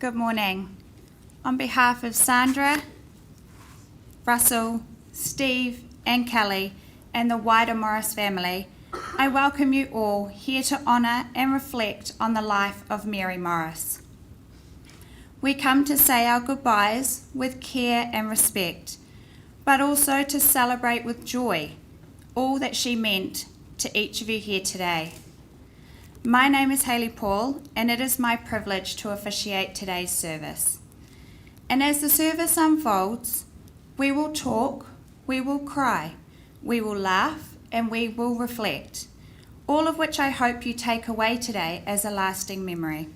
Good morning. On behalf of Sandra, Russell, Steve and Kelly and the wider Morris family, I welcome you all here to honour and reflect on the life of Mary Morris. We come to say our goodbyes with care and respect, but also to celebrate with joy all that she meant to each of you here today. My name is Hayley Paul, and it is my privilege to officiate today's service. And as the service unfolds, we will talk, we will cry, we will laugh, and we will reflect, all of which I hope you take away today as a lasting memory.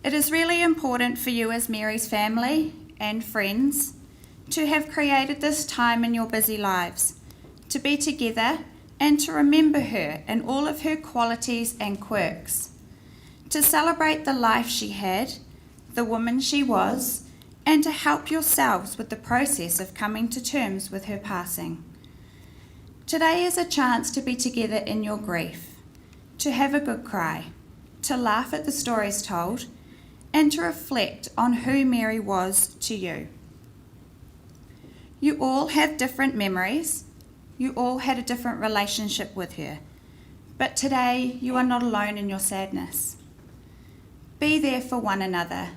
It is really important for you as Mary's family and friends to have created this time in your busy lives, to be together and to remember her and all of her qualities and quirks, to celebrate the life she had, the woman she was, and to help yourselves with the process of coming to terms with her passing. Today is a chance to be together in your grief, to have a good cry, to laugh at the stories told, and to reflect on who Mary was to you. You all have different memories. You all had a different relationship with her, but today you are not alone in your sadness. Be there for one another.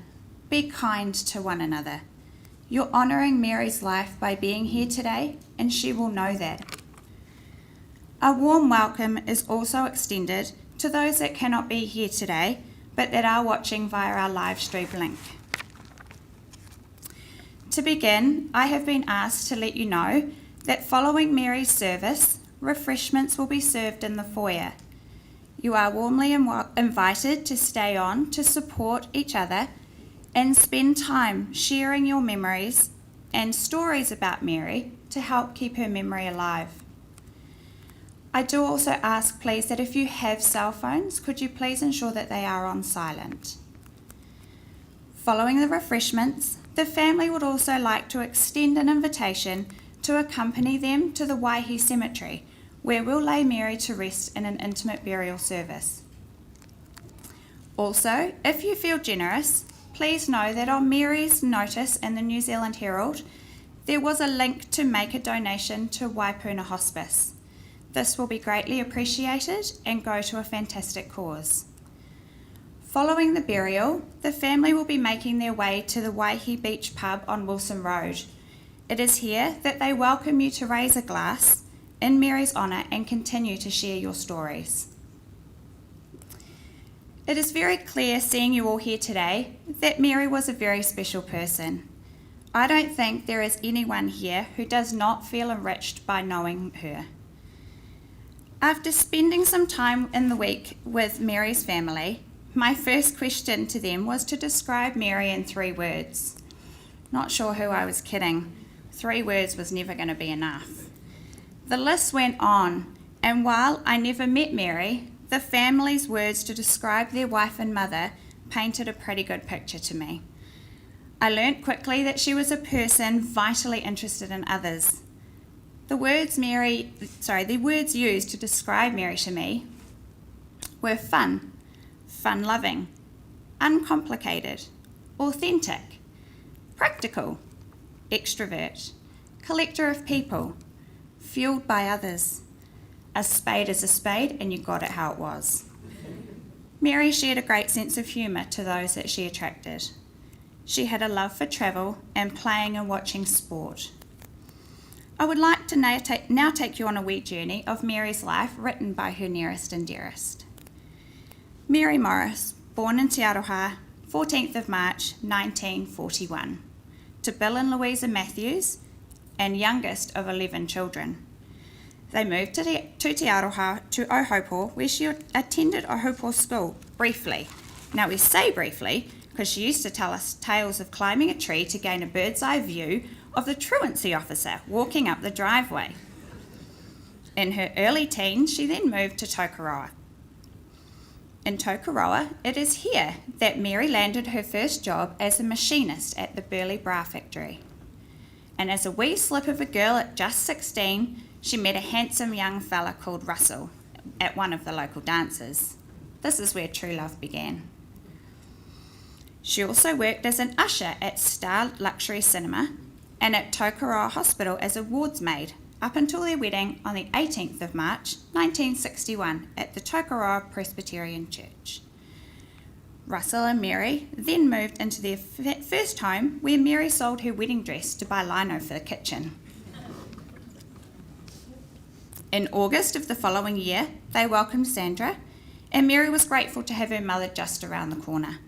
Be kind to one another. You're honouring Mary's life by being here today, and she will know that. A warm welcome is also extended to those that cannot be here today, but that are watching via our live stream link. To begin, I have been asked to let you know that following Mary's service, refreshments will be served in the foyer. You are warmly invited to stay on to support each other and spend time sharing your memories and stories about Mary to help keep her memory alive. I do also ask, please, that if you have cell phones, could you please ensure that they are on silent. Following the refreshments, the family would also like to extend an invitation to accompany them to the Waihi Cemetery, where we'll lay Mary to rest in an intimate burial service. Also, if you feel generous, please know that on Mary's notice in the New Zealand Herald, there was a link to make a donation to Waipuna Hospice. This will be greatly appreciated and go to a fantastic cause. Following the burial, the family will be making their way to the Waihi Beach pub on Wilson Road. It is here that they welcome you to raise a glass in Mary's honour and continue to share your stories. It is very clear seeing you all here today that Mary was a very special person. I don't think there is anyone here who does not feel enriched by knowing her. After spending some time in the week with Mary's family, my first question to them was to describe Mary in 3 words. Not sure who I was kidding. 3 words was never going to be enough. The list went on, and while I never met Mary, the family's words to describe their wife and mother painted a pretty good picture to me. I learnt quickly that she was a person vitally interested in others. The words used to describe Mary to me were fun-loving, uncomplicated, authentic, practical, extrovert, collector of people, fueled by others. A spade is a spade, and you got it how it was. Mary shared a great sense of humour to those that she attracted. She had a love for travel and playing and watching sport. I would like to now take you on a wee journey of Mary's life written by her nearest and dearest. Mary Morris, born in Te Aroha, 14th of March 1941, to Bill and Louisa Matthews, and youngest of 11 children. They moved to Te Aroha to Ohaupo, where she attended Ohaupo School briefly. Now we say briefly because she used to tell us tales of climbing a tree to gain a bird's eye view of the truancy officer walking up the driveway. In her early teens, she then moved to Tokoroa. In Tokoroa, it is here that Mary landed her first job as a machinist at the Burley Bra factory. And as a wee slip of a girl at just 16, she met a handsome young fella called Russell at one of the local dances. This is where true love began. She also worked as an usher at Star Luxury Cinema and at Tokoroa Hospital as a wards maid up until their wedding on the 18th of March 1961 at the Tokoroa Presbyterian Church. Russell and Mary then moved into their first home, where Mary sold her wedding dress to buy lino for the kitchen. In August of the following year, they welcomed Sandra, and Mary was grateful to have her mother just around the corner.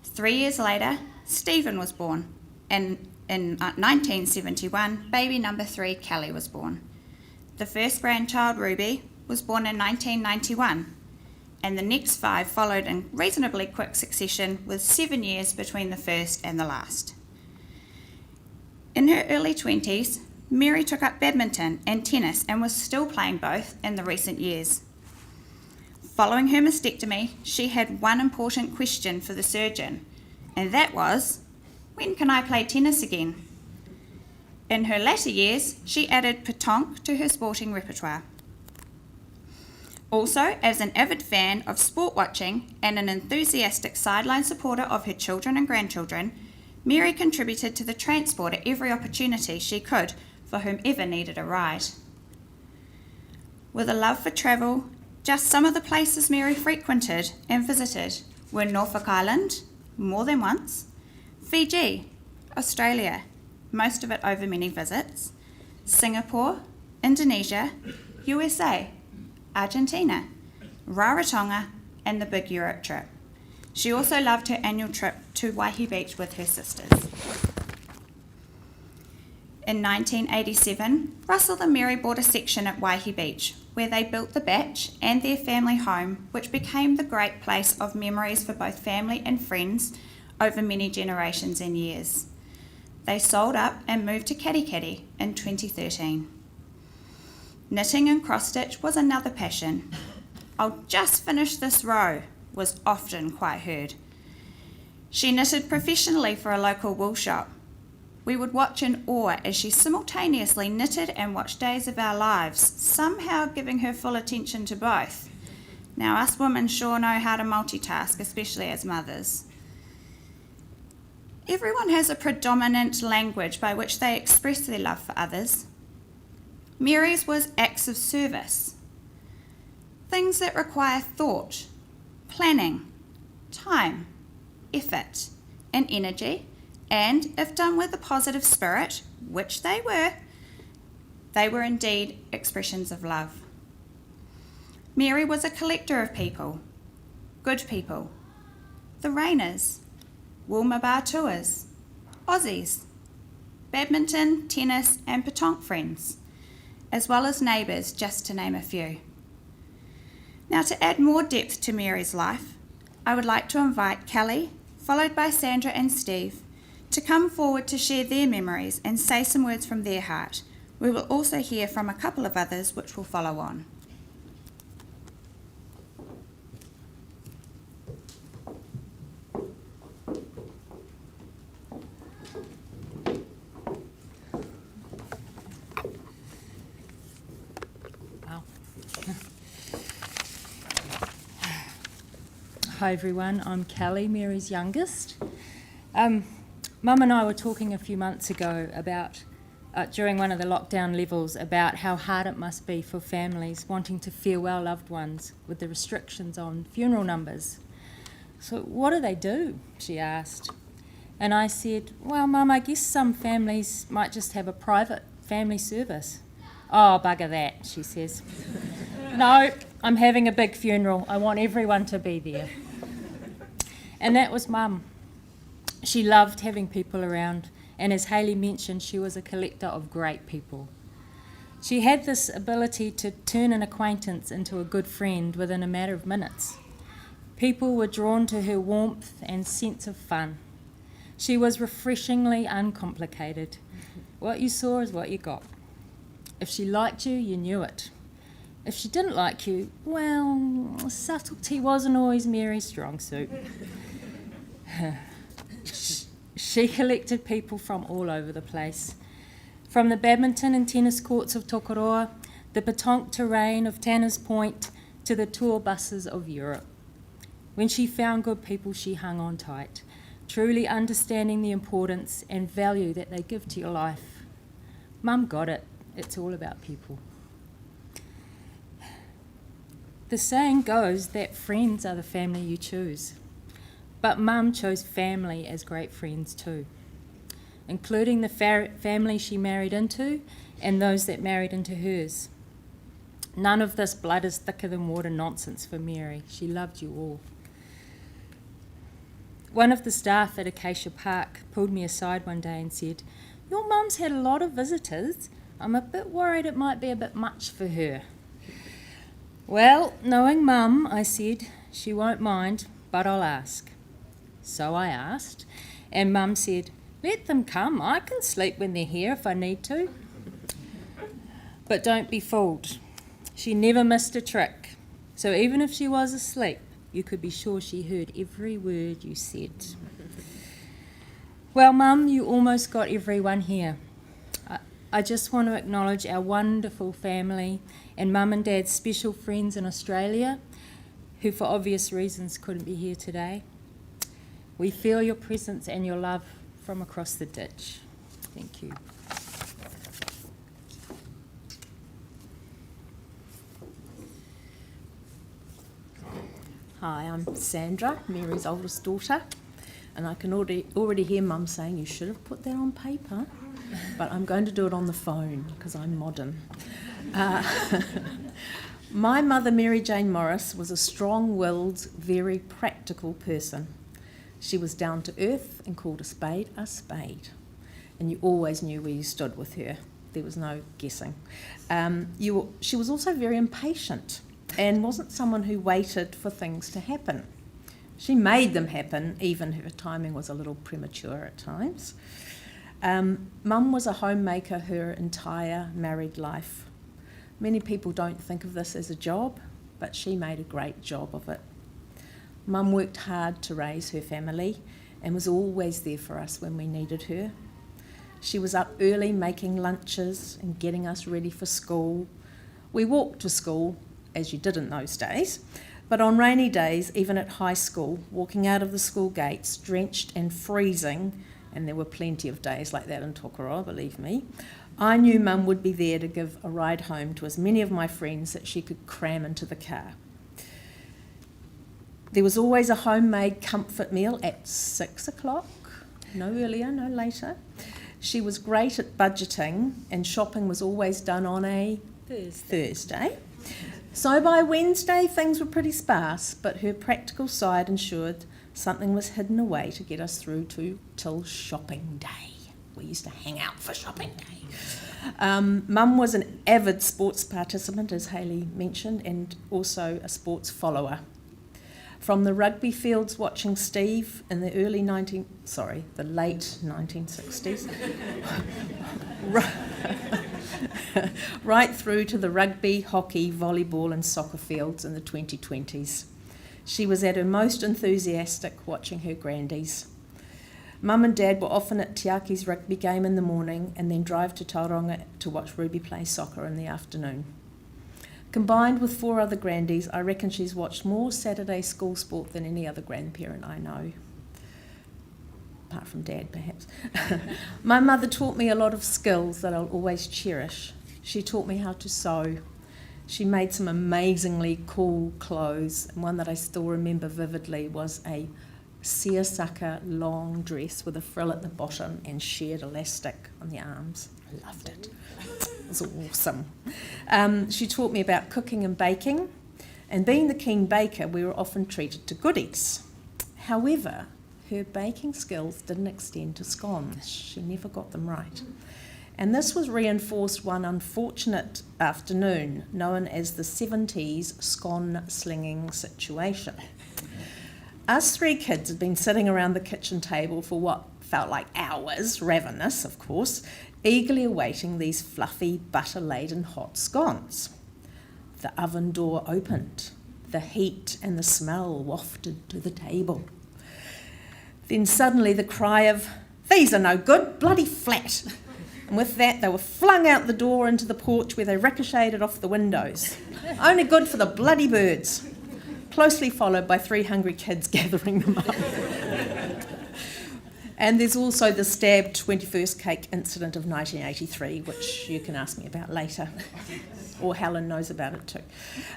3 years later, Stephen was born, and in 1971, baby number 3, Kelly, was born. The first grandchild, Ruby, was born in 1991, and the next 5 followed in reasonably quick succession, with 7 years between the first and the last. In her early 20s, Mary took up badminton and tennis and was still playing both in the recent years. Following her mastectomy, she had one important question for the surgeon, and that was, when can I play tennis again? In her latter years, she added pétanque to her sporting repertoire. Also, as an avid fan of sport watching and an enthusiastic sideline supporter of her children and grandchildren, Mary contributed to the transport at every opportunity she could for whomever needed a ride. With a love for travel, just some of the places Mary frequented and visited were Norfolk Island, more than once, Fiji, Australia, most of it over many visits, Singapore, Indonesia, USA, Argentina, Rarotonga, and the big Europe trip. She also loved her annual trip to Waihi Beach with her sisters. In 1987, Russell and Mary bought a section at Waihi Beach, where they built the Batch and their family home, which became the great place of memories for both family and friends over many generations and years. They sold up and moved to Katikati in 2013. Knitting and cross-stitch was another passion. "I'll just finish this row," was often quite heard. She knitted professionally for a local wool shop. We would watch in awe as she simultaneously knitted and watched Days of Our Lives, somehow giving her full attention to both. Now, us women sure know how to multitask, especially as mothers. Everyone has a predominant language by which they express their love for others. Mary's was acts of service, things that require thought, planning, time, effort, and energy, and if done with a positive spirit, which they were indeed expressions of love. Mary was a collector of people, good people, the Rainers, Woolmaba Tours, Aussies, badminton, tennis, and pétanque friends, as well as neighbours, just to name a few. Now, to add more depth to Mary's life, I would like to invite Kelly, followed by Sandra and Steve, to come forward to share their memories and say some words from their heart. We will also hear from a couple of others which will follow on. Hi everyone, I'm Kelly, Mary's youngest. Mum and I were talking a few months ago about, during one of the lockdown levels, about how hard it must be for families wanting to farewell loved ones with the restrictions on funeral numbers. "So what do they do?" she asked. And I said, "Well, Mum, I guess some families might just have a private family service." "Oh, bugger that," she says. "No, I'm having a big funeral. I want everyone to be there." And that was Mum. She loved having people around, and as Hayley mentioned, she was a collector of great people. She had this ability to turn an acquaintance into a good friend within a matter of minutes. People were drawn to her warmth and sense of fun. She was refreshingly uncomplicated. What you saw is what you got. If she liked you, you knew it. If she didn't like you, well, subtlety wasn't always Mary's strong suit. She collected people from all over the place. From the badminton and tennis courts of Tokoroa, the pétanque terrain of Tanner's Point, to the tour buses of Europe. When she found good people, she hung on tight. truly understanding the importance and value that they give to your life. Mum got it. It's all about people. The saying goes that friends are the family you choose. But Mum chose family as great friends too, including the family she married into and those that married into hers. None of this blood is thicker than water nonsense for Mary. She loved you all. One of the staff at Acacia Park pulled me aside one day and said, "Your mum's had a lot of visitors. I'm a bit worried it might be a bit much for her." "Well, knowing Mum," I said, "she won't mind, but I'll ask." So I asked, and Mum said, "Let them come. I can sleep when they're here if I need to." But don't be fooled. She never missed a trick. So even if she was asleep, you could be sure she heard every word you said. Well, Mum, you almost got everyone here. I just want to acknowledge our wonderful family and Mum and Dad's special friends in Australia, who for obvious reasons couldn't be here today. We feel your presence and your love from across the ditch. Thank you. Hi, I'm Sandra, Mary's oldest daughter, and I can already hear Mum saying you should have put that on paper, but I'm going to do it on the phone because I'm modern. My mother, Mary Jane Morris, was a strong-willed, very practical person. She was down to earth and called a spade, and you always knew where you stood with her. There was no guessing. She was also very impatient and wasn't someone who waited for things to happen. She made them happen, even if her timing was a little premature at times. Mum was a homemaker her entire married life. Many people don't think of this as a job, but she made a great job of it. Mum worked hard to raise her family and was always there for us when we needed her. She was up early making lunches and getting us ready for school. We walked to school, as you did in those days, but on rainy days, even at high school, walking out of the school gates, drenched and freezing, and there were plenty of days like that in Tokoroa, believe me, I knew Mum would be there to give a ride home to as many of my friends that she could cram into the car. There was always a homemade comfort meal at 6 o'clock, no earlier, no later. She was great at budgeting, and shopping was always done on a Thursday. So by Wednesday, things were pretty sparse, but her practical side ensured something was hidden away to get us through till shopping day. We used to hang out for shopping day. Mum was an avid sports participant, as Hayley mentioned, and also a sports follower. From the rugby fields watching Steve in the late 1960s, right through to the rugby, hockey, volleyball and soccer fields in the 2020s. She was at her most enthusiastic watching her grandies. Mum and Dad were often at Tiaki's rugby game in the morning and then drive to Tauranga to watch Ruby play soccer in the afternoon. Combined with 4 other grandies, I reckon she's watched more Saturday school sport than any other grandparent I know. Apart from Dad, perhaps. My mother taught me a lot of skills that I'll always cherish. She taught me how to sew. She made some amazingly cool clothes, and one that I still remember vividly was a seersucker long dress with a frill at the bottom and sheared elastic on the arms. I loved it. It was awesome. She taught me about cooking and baking, and being the keen baker, we were often treated to goodies. However, her baking skills didn't extend to scones. She never got them right. And this was reinforced one unfortunate afternoon, known as the 70s scone slinging situation. Us 3 kids had been sitting around the kitchen table for what felt like hours, ravenous of course, eagerly awaiting these fluffy, butter-laden hot scones. The oven door opened. The heat and the smell wafted to the table. Then suddenly the cry of, "These are no good, bloody flat!" And with that, they were flung out the door into the porch where they ricocheted off the windows. Only good for the bloody birds. Closely followed by 3 hungry kids gathering them up. And there's also the stabbed 21st cake incident of 1983, which you can ask me about later. Or Helen knows about it too.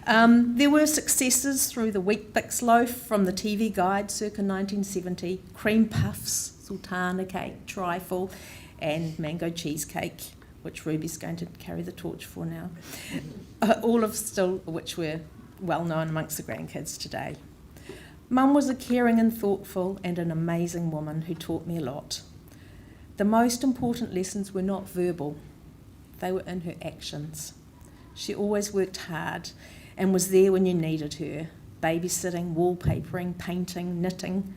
There were successes through the Weet-Bix loaf from the TV Guide circa 1970, cream puffs, sultana cake, trifle, and mango cheesecake, which Ruby's going to carry the torch for now. All of still which were well known amongst the grandkids today. Mum was a caring and thoughtful and an amazing woman who taught me a lot. The most important lessons were not verbal, they were in her actions. She always worked hard and was there when you needed her, babysitting, wallpapering, painting, knitting.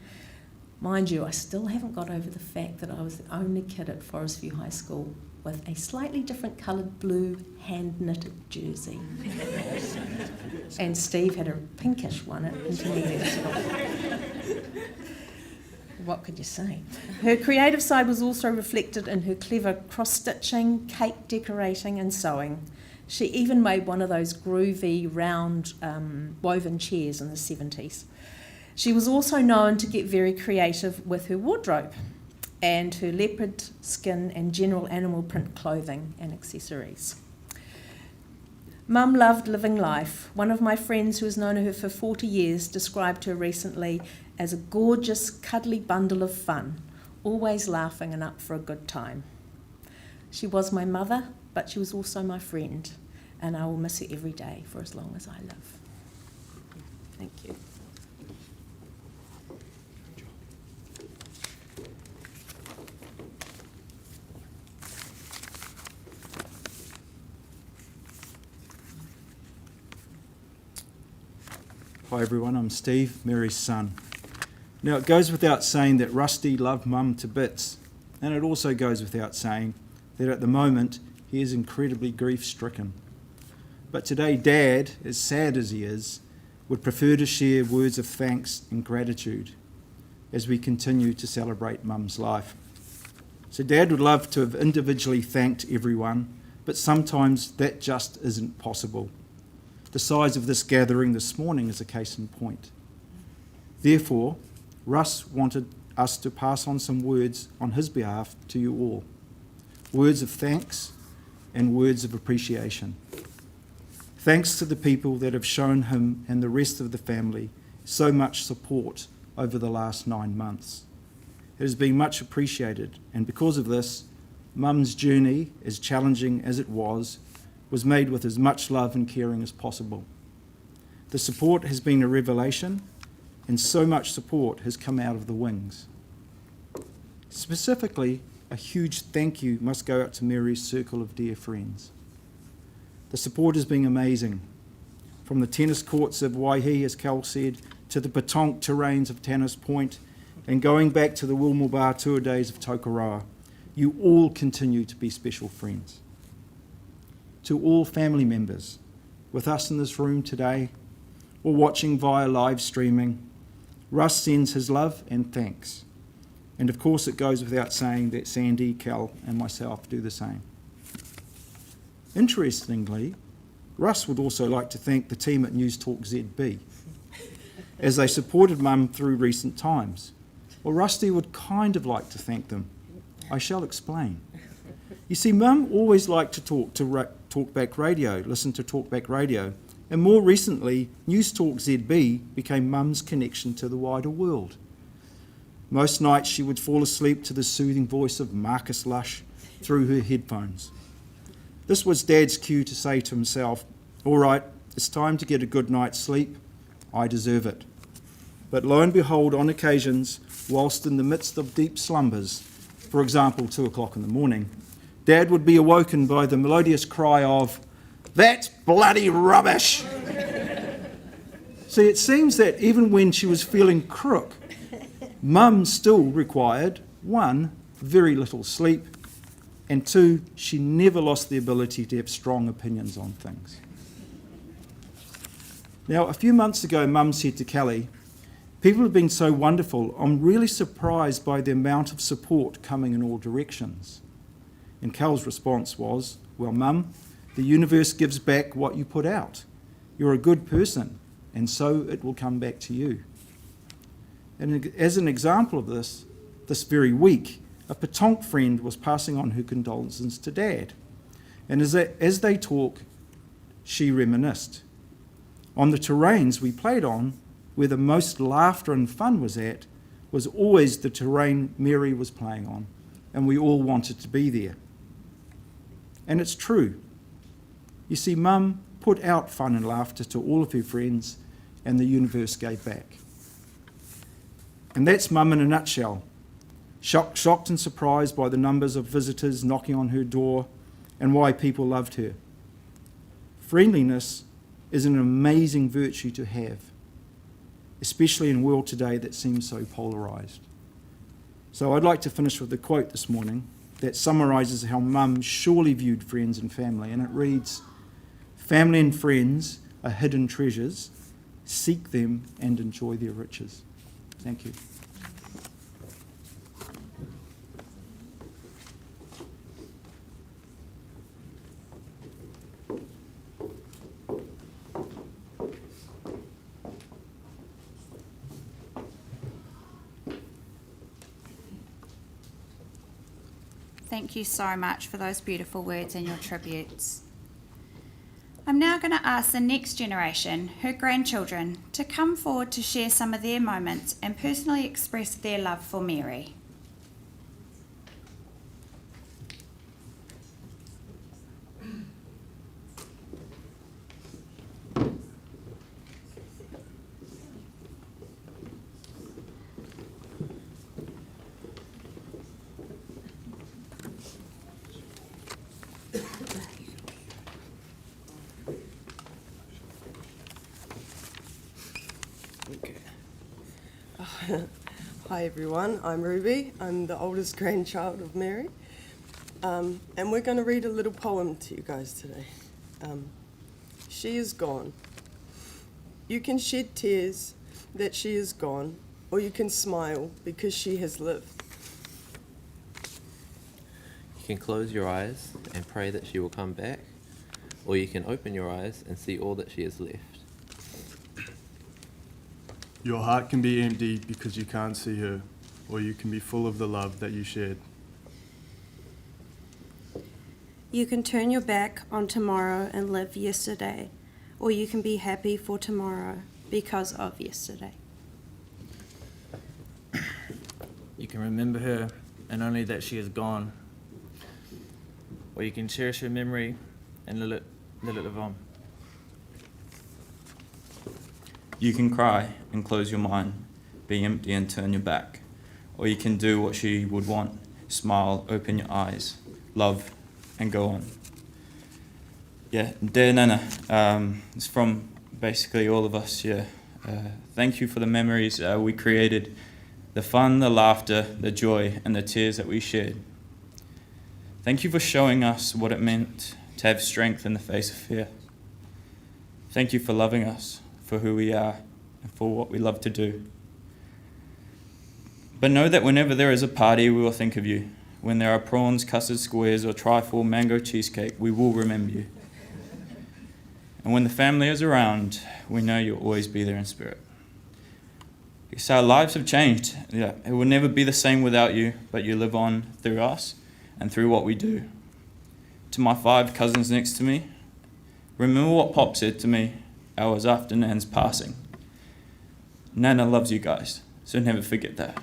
Mind you, I still haven't got over the fact that I was the only kid at Forest View High School with a slightly different coloured blue hand-knitted jersey. And Steve had a pinkish one at intermediate school. What could you say? Her creative side was also reflected in her clever cross-stitching, cake decorating and sewing. She even made one of those groovy, round, woven chairs in the 70s. She was also known to get very creative with her wardrobe and her leopard skin and general animal print clothing and accessories. Mum loved living life. One of my friends who has known her for 40 years described her recently as a gorgeous, cuddly bundle of fun, always laughing and up for a good time. She was my mother, but she was also my friend, and I will miss her every day for as long as I live. Thank you. Hi everyone, I'm Steve, Mary's son. Now it goes without saying that Rusty loved Mum to bits, and it also goes without saying that at the moment he is incredibly grief-stricken. But today Dad, as sad as he is, would prefer to share words of thanks and gratitude as we continue to celebrate Mum's life. So Dad would love to have individually thanked everyone, but sometimes that just isn't possible. The size of this gathering this morning is a case in point. Therefore, Russ wanted us to pass on some words on his behalf to you all. Words of thanks and words of appreciation. Thanks to the people that have shown him and the rest of the family so much support over the last 9 months. It has been much appreciated, and because of this, Mum's journey, as challenging as it was made with as much love and caring as possible. The support has been a revelation, and so much support has come out of the wings. Specifically, a huge thank you must go out to Mary's circle of dear friends. The support has been amazing. From the tennis courts of Waihi, as Cal said, to the petanque terrains of Tannis Point, and going back to the Wilmore Bar tour days of Tokoroa, you all continue to be special friends. To all family members with us in this room today or watching via live streaming, Russ sends his love and thanks. And of course it goes without saying that Sandy, Cal and myself do the same. Interestingly, Russ would also like to thank the team at News Talk ZB as they supported Mum through recent times. Well, Rusty would kind of like to thank them. I shall explain. You see, Mum always liked to Talkback Radio, listen to Talkback Radio, and more recently, News Talk ZB became Mum's connection to the wider world. Most nights she would fall asleep to the soothing voice of Marcus Lush through her headphones. This was Dad's cue to say to himself, all right, it's time to get a good night's sleep. I deserve it. But lo and behold, on occasions, whilst in the midst of deep slumbers, for example, 2 o'clock in the morning, Dad would be awoken by the melodious cry of, "That's bloody rubbish!" See, it seems that even when she was feeling crook, Mum still required, 1, very little sleep, and 2, she never lost the ability to have strong opinions on things. Now, a few months ago, Mum said to Kelly, "People have been so wonderful, I'm really surprised by the amount of support coming in all directions." And Cal's response was, "Well, Mum, the universe gives back what you put out. You're a good person, and so it will come back to you." And as an example of this, This very week, a Patonk friend was passing on her condolences to Dad. And as they talked, she reminisced. On the terrains we played on, where the most laughter and fun was at, was always the terrain Mary was playing on, and we all wanted to be there. And it's true. You see, Mum put out fun and laughter to all of her friends, and the universe gave back. And that's Mum in a nutshell. Shocked and surprised by the numbers of visitors knocking on her door and why people loved her. Friendliness is an amazing virtue to have, especially in a world today that seems so polarised. So I'd like to finish with a quote this morning that summarises how Mum surely viewed friends and family, and it reads, "Family and friends are hidden treasures. Seek them and enjoy their riches." Thank you. Thank you so much for those beautiful words and your tributes. I'm now going to ask the next generation, her grandchildren, to come forward to share some of their moments and personally express their love for Mary. Hi everyone, I'm Ruby. I'm the oldest grandchild of Mary. And we're going to read a little poem to you guys today. She is gone. You can shed tears that she is gone, or you can smile because she has lived. You can close your eyes and pray that she will come back, or you can open your eyes and see all that she has left. Your heart can be empty because you can't see her, or you can be full of the love that you shared. You can turn your back on tomorrow and live yesterday, or you can be happy for tomorrow because of yesterday. You can remember her and only that she is gone, or you can cherish her memory and let it live on. You can cry and close your mind, be empty and turn your back. Or you can do what she would want, smile, open your eyes, love, and go on. Yeah, dear Nana, it's from basically all of us here. Thank you for the memories we created, the fun, the laughter, the joy, and the tears that we shared. Thank you for showing us what it meant to have strength in the face of fear. Thank you for loving us for who we are and for what we love to do. But know that whenever there is a party, we will think of you. When there are prawns, custard squares, or trifle mango cheesecake, we will remember you. And when the family is around, we know you'll always be there in spirit. Because our lives have changed. Yeah, it will never be the same without you, but you live on through us and through what we do. To my 5 cousins next to me, remember what Pop said to me hours after Nan's passing. Nana loves you guys, so never forget that.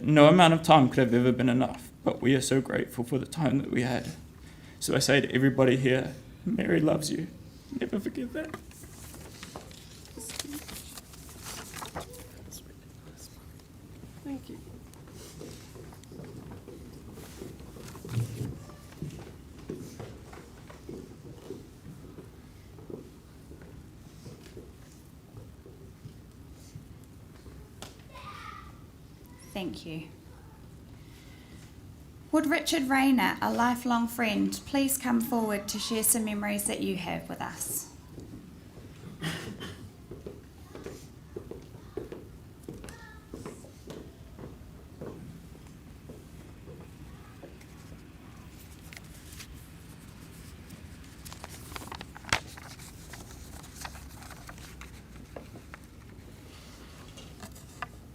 No amount of time could have ever been enough, but we are so grateful for the time that we had. So I say to everybody here, Mary loves you. Never forget that. Thank you. Thank you. Would Richard Rayner, a lifelong friend, please come forward to share some memories that you have with us?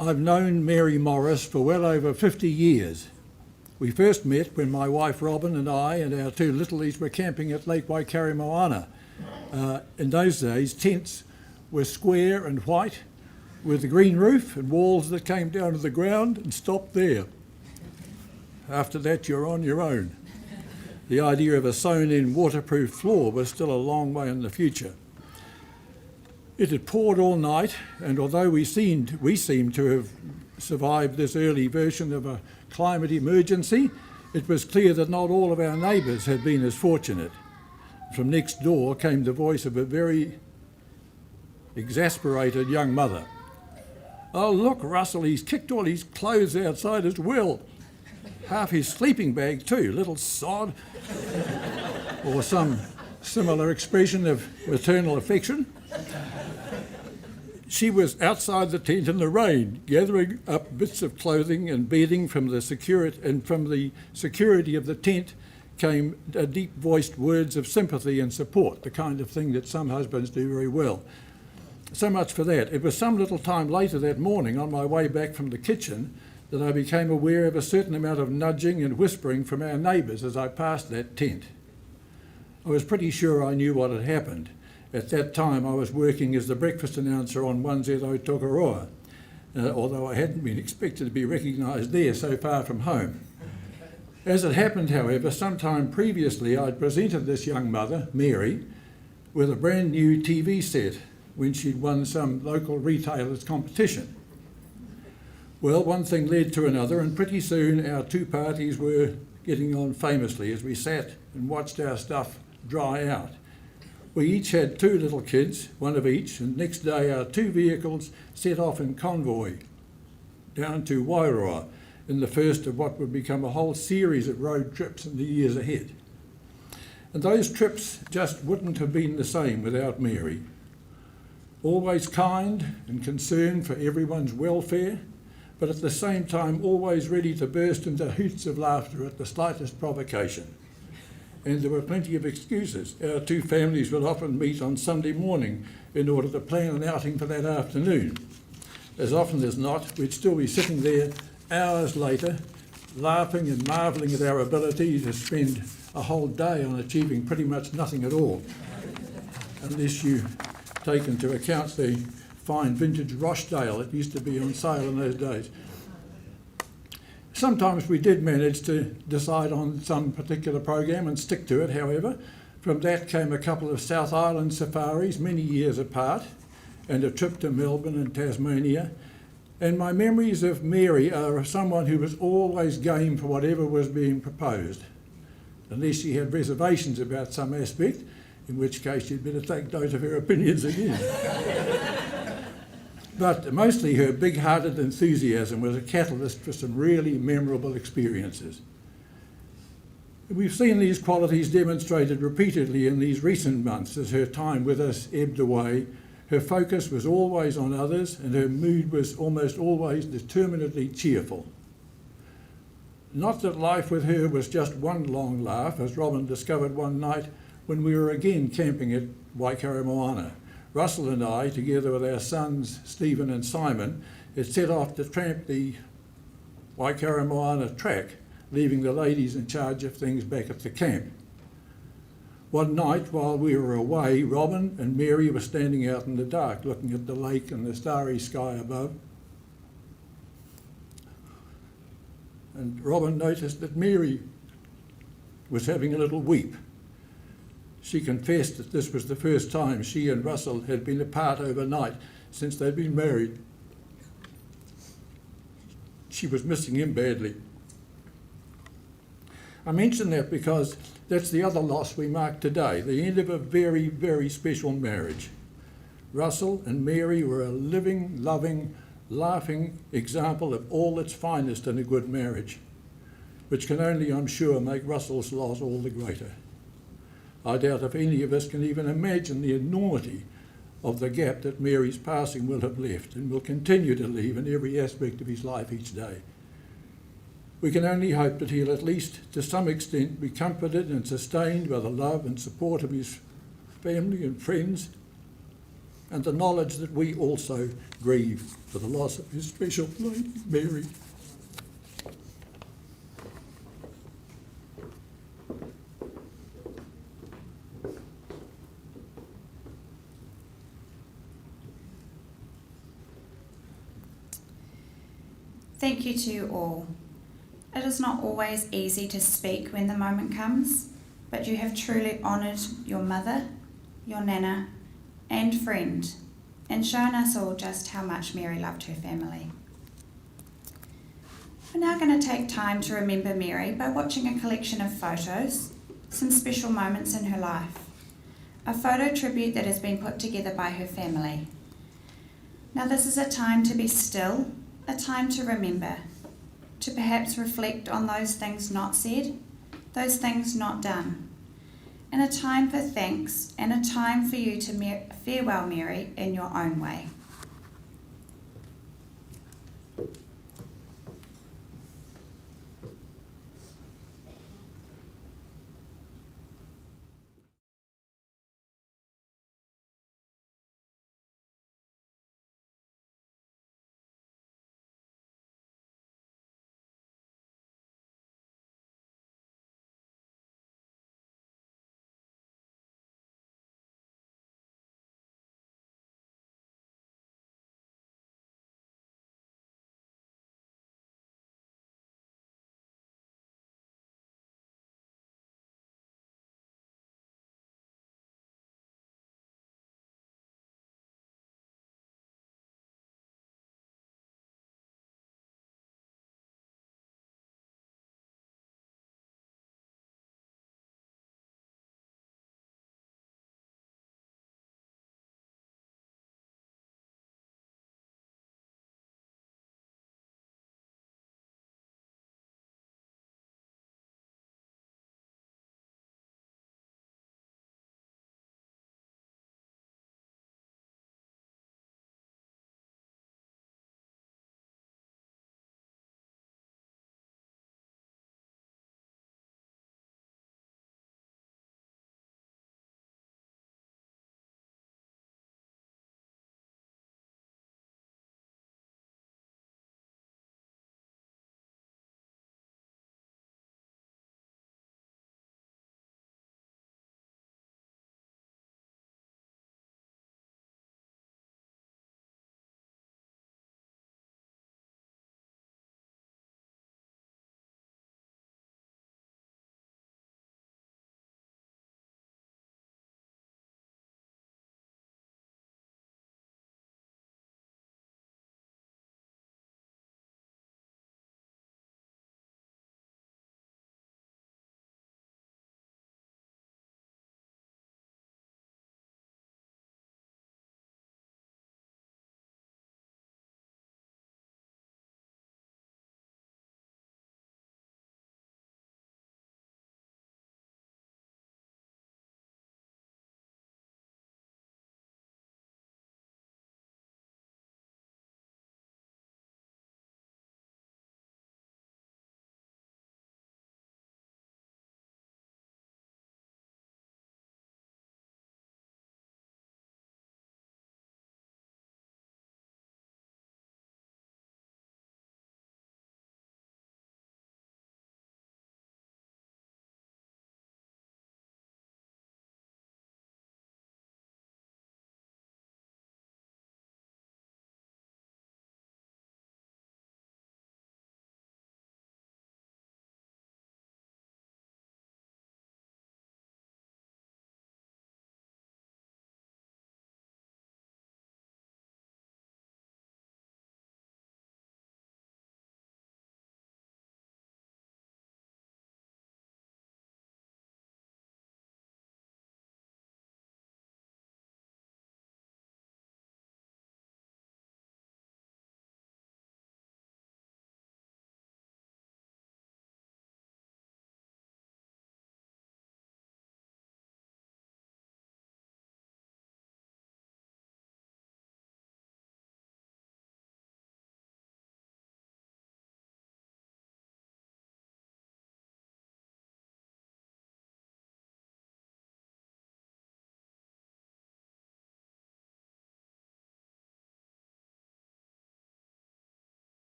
I've known Mary Morris for well over 50 years. We first met when my wife Robin and I and our two littlies were camping at Lake Waikaremoana. In those days, tents were square and white with a green roof and walls that came down to the ground and stopped there. After that, you're on your own. The idea of a sewn-in waterproof floor was still a long way in the future. It had poured all night, and although we seemed to have survived this early version of a climate emergency, it was clear that not all of our neighbours had been as fortunate. From next door came the voice of a very exasperated young mother. "Oh, look, Russell, he's kicked all his clothes outside as well. Half his sleeping bag too, little sod." Or some similar expression of maternal affection. She was outside the tent in the rain, gathering up bits of clothing and bedding from the security of the tent came deep-voiced words of sympathy and support, the kind of thing that some husbands do very well. So much for that. It was some little time later that morning, on my way back from the kitchen, that I became aware of a certain amount of nudging and whispering from our neighbours as I passed that tent. I was pretty sure I knew what had happened. At that time, I was working as the breakfast announcer on 1ZO Tokoroa, although I hadn't been expected to be recognised there so far from home. As it happened, however, some time previously, I'd presented this young mother, Mary, with a brand new TV set when she'd won some local retailers' competition. Well, one thing led to another, and pretty soon our two parties were getting on famously as we sat and watched our stuff dry out. We each had two little kids, one of each, and next day our two vehicles set off in convoy down to Wairoa in the first of what would become a whole series of road trips in the years ahead. And those trips just wouldn't have been the same without Mary. Always kind and concerned for everyone's welfare, but at the same time always ready to burst into hoots of laughter at the slightest provocation. And there were plenty of excuses. Our two families would often meet on Sunday morning in order to plan an outing for that afternoon. As often as not, we'd still be sitting there hours later, laughing and marvelling at our ability to spend a whole day on achieving pretty much nothing at all, unless you take into account the fine vintage Rochdale that used to be on sale in those days. Sometimes we did manage to decide on some particular program and stick to it, however. From that came a couple of South Island safaris many years apart and a trip to Melbourne and Tasmania. And my memories of Mary are of someone who was always game for whatever was being proposed, unless she had reservations about some aspect, in which case you'd better take note of her opinions again. But mostly her big-hearted enthusiasm was a catalyst for some really memorable experiences. We've seen these qualities demonstrated repeatedly in these recent months as her time with us ebbed away. Her focus was always on others and her mood was almost always determinedly cheerful. Not that life with her was just one long laugh, as Robin discovered one night when we were again camping at Waikaremoana. Russell and I, together with our sons Stephen and Simon, had set off to tramp the Waikaremoana track, leaving the ladies in charge of things back at the camp. One night while we were away, Robin and Mary were standing out in the dark looking at the lake and the starry sky above. And Robin noticed that Mary was having a little weep. She confessed that this was the first time she and Russell had been apart overnight since they'd been married. She was missing him badly. I mention that because that's the other loss we mark today, the end of a very, very special marriage. Russell and Mary were a living, loving, laughing example of all that's finest in a good marriage, which can only, I'm sure, make Russell's loss all the greater. I doubt if any of us can even imagine the enormity of the gap that Mary's passing will have left and will continue to leave in every aspect of his life each day. We can only hope that he'll at least to some extent be comforted and sustained by the love and support of his family and friends and the knowledge that we also grieve for the loss of His special Lady Mary. Thank you to you all. It is not always easy to speak when the moment comes, but you have truly honoured your mother, your nana, and friend, and shown us all just how much Mary loved her family. We're now going to take time to remember Mary by watching a collection of photos, some special moments in her life, a photo tribute that has been put together by her family. Now this is a time to be still, a time to remember, to perhaps reflect on those things not said, those things not done, and a time for thanks and a time for you to farewell Mary in your own way.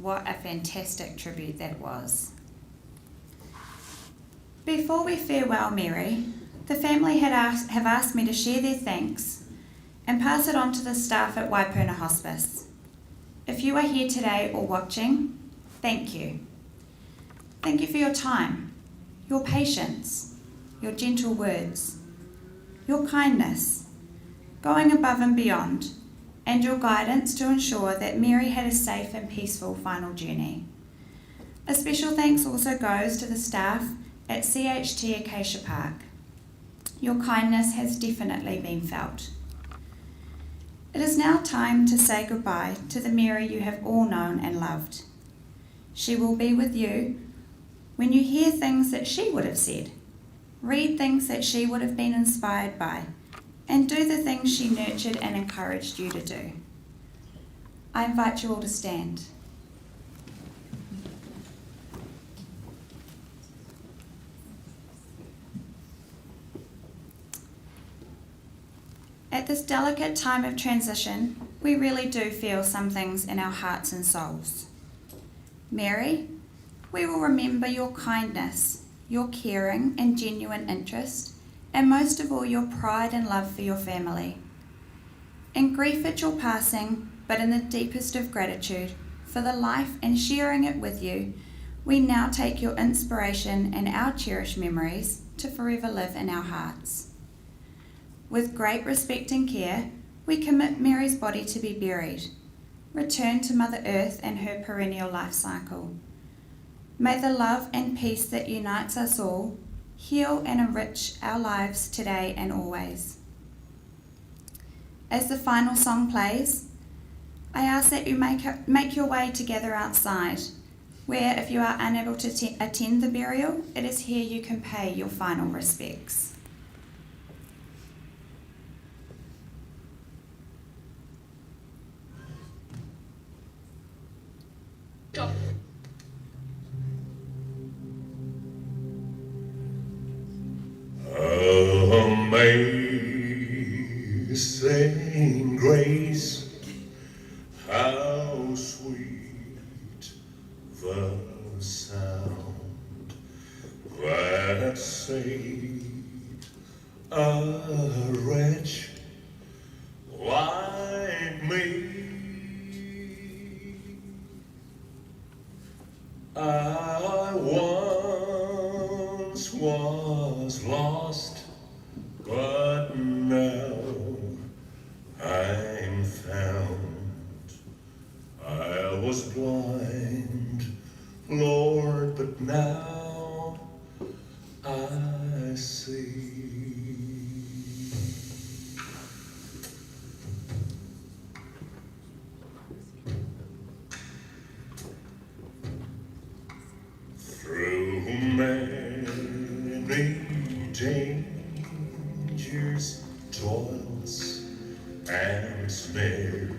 What a fantastic tribute that was. Before we farewell Mary, the family have asked me to share their thanks and pass it on to the staff at Waipuna Hospice. If you are here today or watching, thank you. Thank you for your time, your patience, your gentle words, your kindness, going above and beyond, and your guidance to ensure that Mary had a safe and peaceful final journey. A special thanks also goes to the staff at CHT Acacia Park. Your kindness has definitely been felt. It is now time to say goodbye to the Mary you have all known and loved. She will be with you when you hear things that she would have said, read things that she would have been inspired by, and do the things she nurtured and encouraged you to do. I invite you all to stand. At this delicate time of transition, we really do feel some things in our hearts and souls. Mary, we will remember your kindness, your caring and genuine interest, and most of all your pride and love for your family. In grief at your passing, but in the deepest of gratitude for the life and sharing it with you, we now take your inspiration and our cherished memories to forever live in our hearts. With great respect and care, we commit Mary's body to be buried, returned to Mother Earth and her perennial life cycle. May the love and peace that unites us all heal and enrich our lives today and always. As the final song plays, I ask that you make your way together outside, where if you are unable to attend the burial, it is here you can pay your final respects. Amazing grace, how sweet the sound that saved a wretch like me. I once was lost, but now I'm found. I was blind, Lord, but now I see. Through many dangers, toils, and snares,